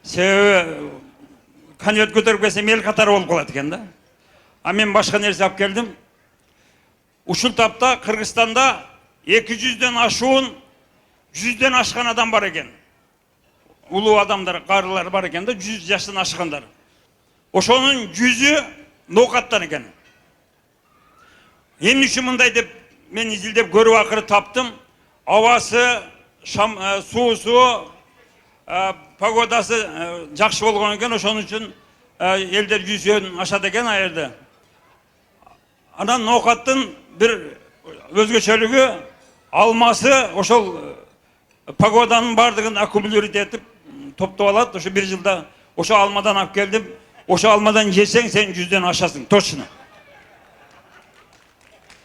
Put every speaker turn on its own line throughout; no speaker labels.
Себебі конверт көтеріп келсем ел қатары болып қалады екен да. А мен башқа нәрсе алып келдім. Ушул тапта Кыргызстанда 200-ден ашуын 100-ден ашқан адам бар екен. Улуу адамдар, қарылар бар екен да, 100 жаштан ашқандар. Ошонун 100-ü ноқаттан екен. Эмне үчүн мындай деп мен изилдеп көрүп акыры таптым. Абасы, суусу, погодасы жакшы болгон экен, ошон үчүн элдер 100-ден ашат экен аерде. Анан ноқаттын бир өзгөчөлүгү алмасы ошол погоданын бардыгын аккумулировать этип топтоп алат. Ошо бир жылда ошо алмадан алып келдим. Ошо алмадан жесең сен 100-ден ашасың, точно.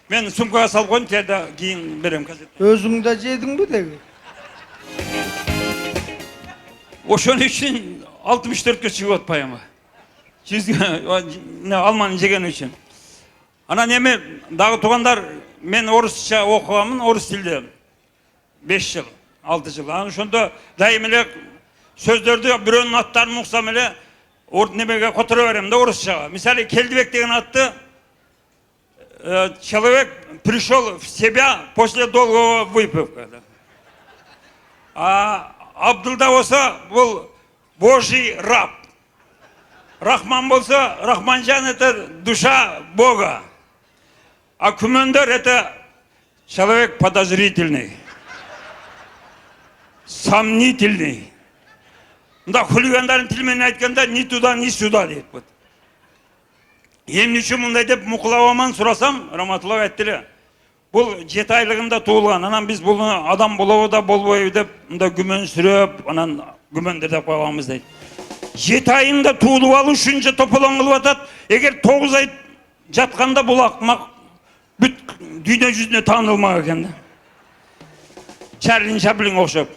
Мен сумкага салып койдум, кээде кийин берем казет.
Өзүң да жедиңби деги?
Ошон үчүн 64-кө чыгып атпайбы? 100 алманы жеген үчүн. Анан эми дагы туугандар, мен орусча окугамын, орус тилде. 5 жыл, 6 жыл. Анан ошондо дайым эле сөздөрдү бирөөнүн аттарын уксам эле немеге которо берем да орусчага. Мисалы Келдибек деген атты человек пришел в себя после долгого выпивка. А Абдулда болса был Божий раб. Рахман болса, Рахманжан это душа Бога. А Күмөндөр это человек подозрительный, сомнительный. Да хулигандарын тилмен айтканда ни туда, ни сюда дейт. Эмне үчүн мындай деп мукулабаман сурасам, Раматулла айттылы. Бул 7 айлыгында туулган. Анан биз буну адам болобу да болбойбу деп мында күмөн сүрөп, анан күмөндөр деп койганбыз дейт. 7 айында туулуп алуу үчүн тополоң кылып атат. Эгер 9 ай жатканда бул акмак бүт дүйнө жүзүнө таанылмак экен да. Чарлин Чаплин окшоп.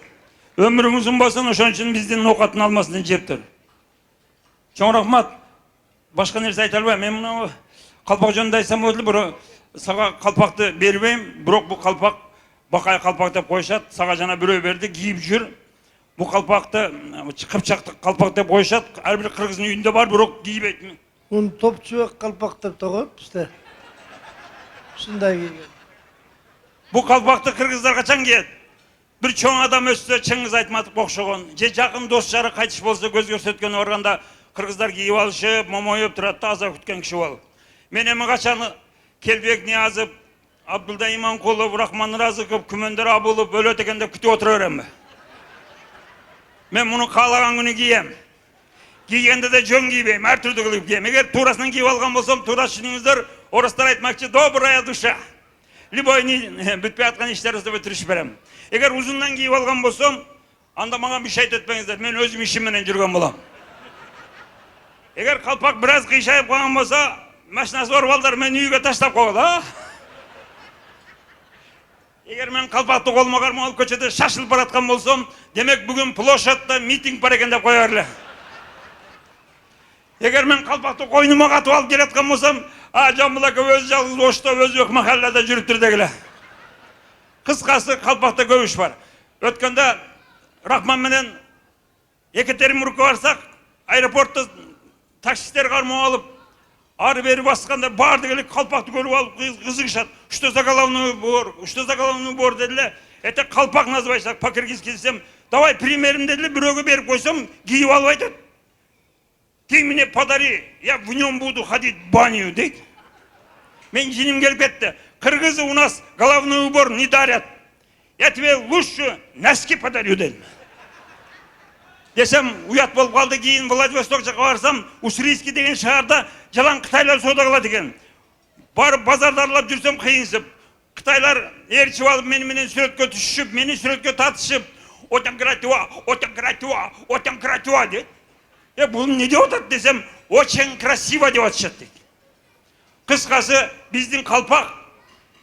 Ömrüңүз uzun болсун, ошон үчүн биздин ноокаттын алмасын жептир. Чоң рахмат. Башка нерсе айта албайм. Мен мына калпак жөнүндө айтсам болду, бирок сага калпакты бербейм. Бирок бул калпак бакай калпак деп коюшат. Сага жана бирөө берди, кийип жүр. Бул калпакты кыпчакты калпак деп коюшат. Ар бир кыргыздын үйүндө бар, бирок кийбейт.
Муну топчубек калпак деп коет бизде. Ушундай кийген.
Бул калпакты кыргыздар качан кийет? Bir çoğun adam ötse Çengiz Aytmatov okşoğun, жақын достары қайтыш болса көз көрсөткөнү барганда кыргыздар кийип алышып, момоюп турат, таза күткөн киши болуп. Мен эми качан Келбек Ниязов, Абдулда Иманкулов, Рахман Разыков, Күмөндөр Абулов өлөт экен деп күтүп отура беремби? Мен муну каалаган күнү кийем. Кийгенде де жөн кийбейм, ар түрдүү кылып кийем. Эгер туурасынан кийип алган болсом, туура түшүнүңүздөр, орустар айтмакчы, добрая душа. Любой бүтпөй аткан иштерибизди бүтүрүшүп берем. Эгер узундан кийип алган болсом, анда мага бир şey этпеңиздер, мен өзүм ишим менен жүргөн болом. Эгер калпак бир аз кыйшайып калган болсо, машинасы бар балдар мени үйгө таштап коет, а? Эгер мен калпакты колума кармап алып көчөдө шашылып бараткан болсом, демек бүгүн площадьта митинг бар экен деп кое берле. Эгер мен калпакты койнума катып алып келаткан болсом, Жамбыл ака өзү жалгыз Ошто, өзү махаллада жүрүптүр дегиле. Кыскасы калпакта көп иш бар. Өткөндө Рахман менен Екатеринбургка барсак, аэропортто таксисттер кармап алып, ары бери баскандар баардыгы эле калпакты көрүп алып кызыгышат. Что за головной убор? Что за головной убор дедиле. Это калпак называется, по-кыргызски десем, давай примерим дедиле, бирөөгө берип койсом, кийип алып айтат. Ты мне подари, я в нем буду ходить в баню, дейт. Мен жиним келип кетти. Кыргызы у нас головной убор не дарят. Я тебе лучше носки подарю, дедим. Десем, уят болуп калды, кийин Владивосток жака барсам, Уссурийский деген шаарда жалаң кытайлар соода кылат экен. Барып базарда арлап жүрсөм кыйынсып, кытайлар ээрчип алып мени менен сүрөткө түшүшүп, мени сүрөткө татышып, отам красиво, дейт. Бул не деп атат десем, очень красиво деп атышат дейт. Кыскасы, биздин калпак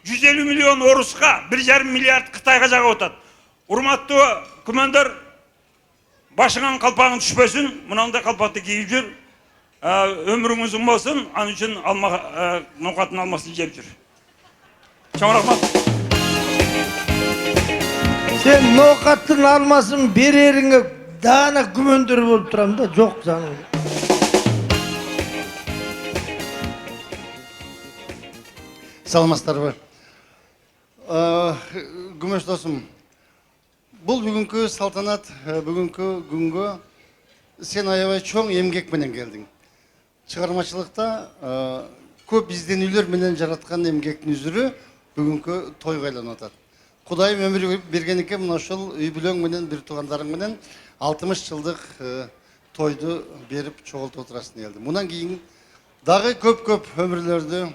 150 миллион оруска, 1,5 миллиард Кытайга жагып атат. Урматтуу күмөндөр, башыңан калпагың түшпөсүн, мынандай калпакты кийип жүр. Ömrüңүз uzun болсун, ал үчүн ноокаттын алмасын жеп жүр. Чоң рахмат.
Sen ноокаттын алмасын берериңе dana gümöndür bolup turam da, jok canım.
Саламатсыздарбы. Күмөш досум, бул бүгүнкү салтанат, бүгүнкү күнгө сен аябай чоң эмгек менен келдиң. Чыгармачылыкта көп изденүүлөр менен жараткан эмгектин үзүрү бүгүнкү тойго айланып атат. Кудайым өмүр берген экен, мына ушул үй бүлөң менен, бир туугандарың менен 60 жылдык тойду берип чогултуп отурасың келди. Мундан кийин дагы көп өмүрлөрдү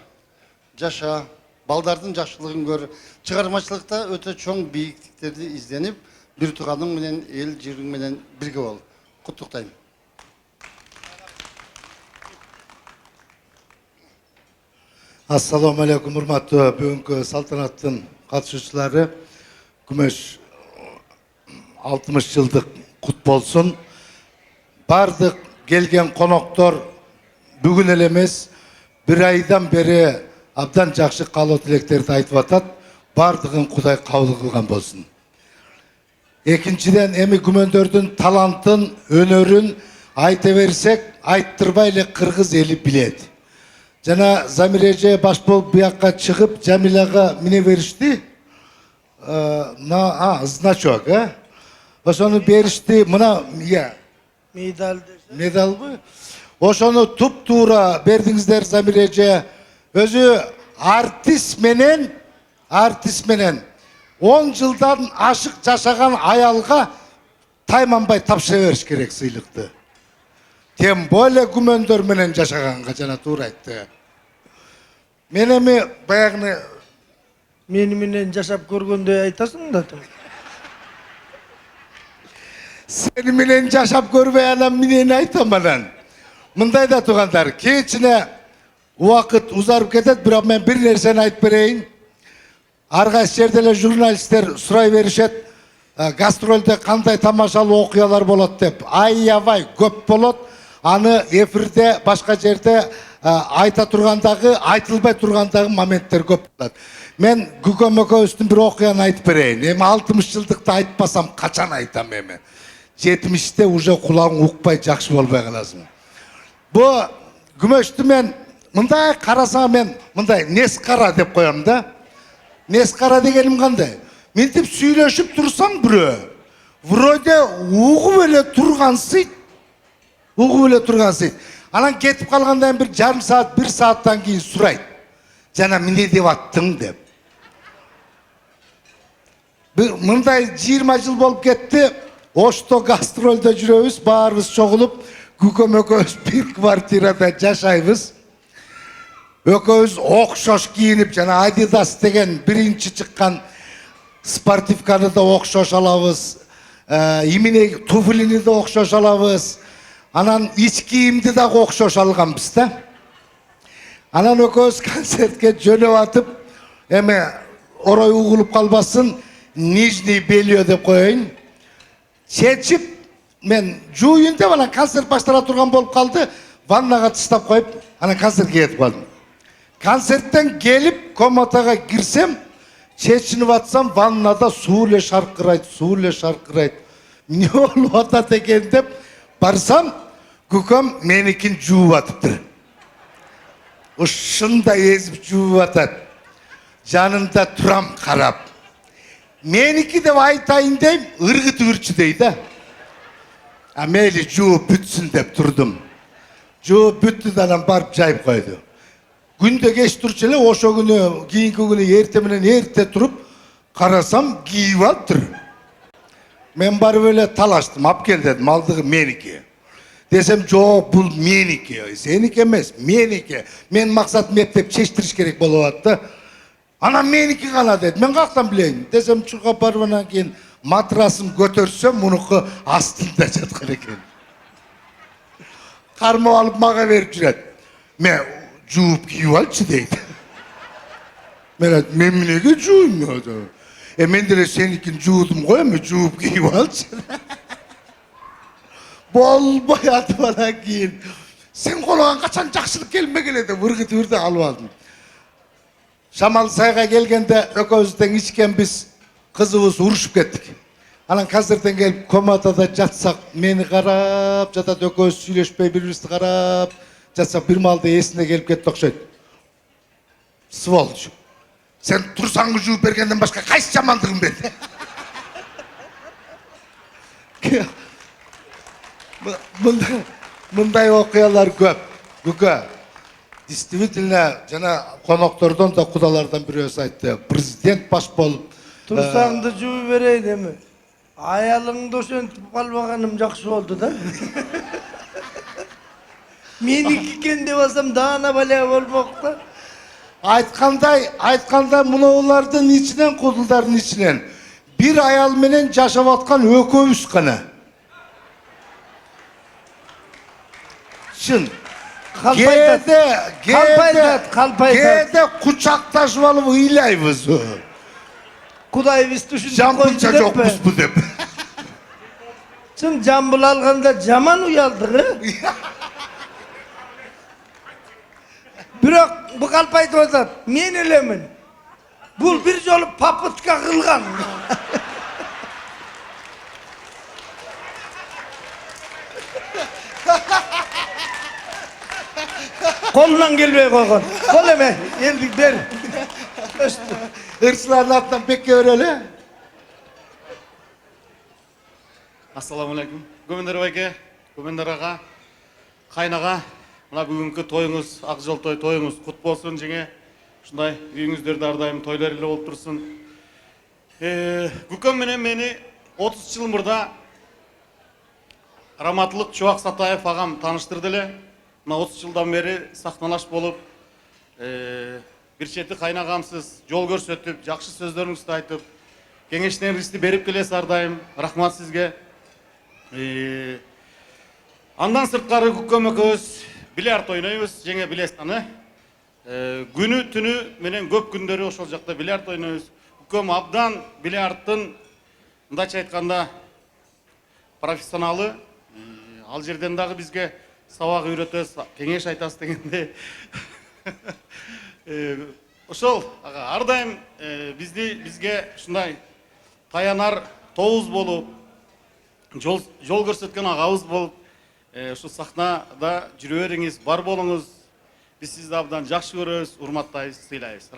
жаша, балдардын жакшылыгын көр. Чыгармачылыкта өтө чоң бийиктиктерди изденип, бир тууганың менен, эл жүйрүң менен бирге бол. Куттуктайм.
Assalamu alaikum, урматтуу бүгүнкү салтанаттын катышуучулары. Күмөш 60 жылдык кут болсун. Бардык келген коноктор бүгүн эле эмес, бир айдан бери абдан жакшы каалоо тилектерди айтып атат. Бардыгын Кудай кабыл кылган болсун. Экинчиден, эми күмөндөрдүн талантын, өнөрүн айта берсек, айттырбай эле кыргыз эли билет. Жана Замир эже баш болуп буякка чыгып, Жамилага мине беришти. Значок, ошону беришти. Мына, медалбы? Ошону туп-туура бердиңиздер Замир эже. Өзү артист менен 10 жылдан ашык жашаган аялга тайманбай тапшыра бериш керек сыйлыкты. Тем более күмөндөр менен жашаганга, жана туура айтты. Мен эми баягы
Мени менен жашап көргөндөй айтасың да.
Сени менен жашап көрбөй анан менен айтам анан. Мындай да туугандар, кечине убакыт узарып кетет, бирок мен бир нерсени айтып берейин. Ар кайсы жерде эле журналисттер сурай беришет, гастролдо кандай тамашалуу окуялар болот деп. Аябай көп болот. Аны эфирде, башка жерде айта тургандагы, айтылбай тургандагы моменттер көп болот. Мен Күкөм экөөбүздүн бир окуяны айтып берейин. Эми 60 жылдыкты айтпасам качан айтам эми? 70-те уже кулагың укпай жакшы болбой каласың. Бу күмөштү мен мындай карасам, мен мындай нескара деп коем да. Нескара дегеним кандай? Мынтип сүйлөшүп турсаң бирөө, вроде угуп эле тургансыйт. Анан кетип калгандан бир жарым саат, 1 сааттан кийин сурайт. Жана эмне деп аттың деп. Мындай 20 жыл болуп кетти. Ошто гастролдо жүрөбүз, баарыбыз чогулуп, Күкөм экөөбүз бир квартирада жашайбыз. Экөөбүз окшош кийинип, жана Adidas деген биринчи чыккан спортивканы да окшош алабыз. Имине туфлини да окшош алабыз. Анан ич кийимди да окшош алганбыз да. Анан экөөбүз концертке жөнөп атып, эми орой угулуп калбасын, Нижний Белье деп коеюн. Чечип, мен жууйун деп анан концерт баштала турган болуп калды. Ваннага таштап коюп, анан концертке кетип калдым. Концерттен келип, комнатага кирсем, чечинип атсам, ваннада суу эле шаркырайт. Эмне болуп атат экен деп барсам, Күкөм меникин жууп атыптыр. Ушундай эзип жууп атат. Жанында турам карап. Меники деп айтайын дейм, ыргытып үрчү дейт. Мейли жууп бүтсүн деп турдум. Жууп бүттү да анан барып жайып койду. Күндө кеч турчу эле, ошо күнү, кийинки күнү эрте менен эрте туруп карасам кийип алыптыр. Мен барып эле талаштым, алып кел дедим, алдыгы меники. Десем, жок, бул меники, сеники эмес, меники. Мен максатым эптеп чечтириш керек болуп атты. Анан меники гана деди. Мен каяктан билейин? Десем, чуркап барып анан кийин матрасым көтөрсөм, мунуку астында жаткан экен. Кармап алып мага берип жүрөт. Мен жууп кийип алчы дейт. Мен эмнеге жууйм? Мен деле сеникин жуудум го, эми жууп кийип алчы. Болбой атып анан кийин сен колуңан качан жакшылык келмеген эле деп ыргытып үрдү алып алдым. Шамал сайга келгенде экөөбүздөн ичкенбиз, кызыбыз урушуп кеттик. Анан қазірден келіп комнатада жатсақ, мені қарап, жатады экөөбүз сүйлөшпөй бири-бирибизди карап жатсақ, бир маалда эсине келип кетти окшойт. Сволочь. Сен турсаң жууп бергенден башка кайсы жамандыгың бар? Мындай окуялар көп. Бүкө. Действительно, жана коноктордон да кудалардан бирөөсү айтты. Президент баш болуп,
Турсаңды жууп берейин эми. Аялыңды ошентип калбаганым жакшы болду да. Меники экен деп алсам даана баля болмок да.
айткандай мунулардын ичинен, кудулдардын ичинен бир аял менен жашап аткан экөөбүз гана. Чын. Кээде кучакташып алып ыйлайбыз.
Кудай бизди ушинтип
Жамбылча
койду
жокпузбу деп.
Чын жамбыл алганда жаман уялдык, Бирок бу калп айтып атат, мен элемин. Бул бир жолу попытка кылган. Колунан келбей койгон. Кол эме, элдик бер.
Ырсылардын атынан бекке берели.
Ассаламу алейкум. Көмөндөр байке, көмөндөр ага, кайнага, мына бүгүнкү тоюңуз, ак жол тоюңуз кут болсун жеңе. Ушундай үйүңүздөрдө ар дайым тойлор эле болуп турсун. Күкөм менен мени 30 жыл мурда Раматылык Чубак Сатаев агам тааныштырды эле. Мына 30 жылдан бери сахналаш болуп, бир чети кайнагамсыз жол көрсөтүп, жакшы сөздөрүңүздү айтып, кеңештериңизди берип келесиз ар дайым. Рахмат сизге. Андан сырткары Күкөм экөөбүз бильярд ойнойбуз, жеңе билесиз аны. Күнү түнү менен көп күндөрү ошол жакта бильярд ойнойбуз. Күкөм абдан бильярдтын мындайча айтканда профессионалы. Ал жерден дагы бизге сабак үйрөтөсүз, кеңеш айтасыз дегенде. Ошол ар дайым бизге ушундай таянар тобуз болуп, жол көрсөткөн агабыз болуп, ушу сахнада жүрө бериңиз, бар болуңуз. Биз сизди абдан жакшы көрөбүз, урматтайбыз, сыйлайбыз.